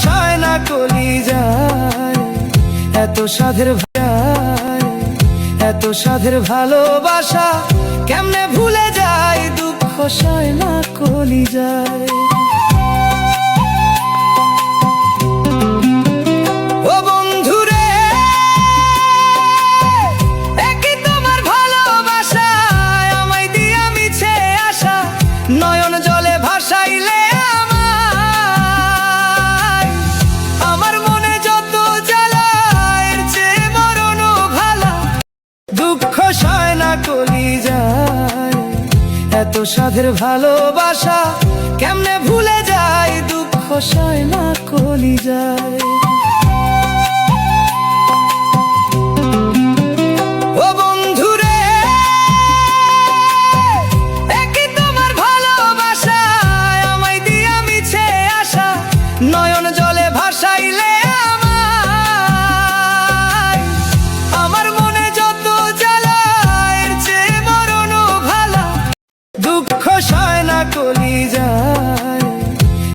সয় না কলিজায়, এত সাধের এত সাধের ভালোবাসা কেমনে ভুলে যায়, দুঃখ সয় না কলিজায়। ও বন্ধুরে, একই তোমার ভালোবাসায় আমায় দিয়া মিছে আশা নয়ন জলে ভাসাইলে আমায়। আমার মনে যত জ্বালা এর চেয়ে মরণ ভালা, দুঃখ সয় না কলিজায়, এত সাধের ভালোবাসা কেমনে ভুলে যায়, দুঃখ সয় না কলিজায়। ও বন্ধুরে, একই তোমার ভালোবাসায় আমায় দিয়া মিছে আশা নয়ন জলে ভাসাইলে আমায়। আমার মনে যত জ্বালা এর চেয়ে মরণ ভালা, দুঃখ সয় না কলিজায়,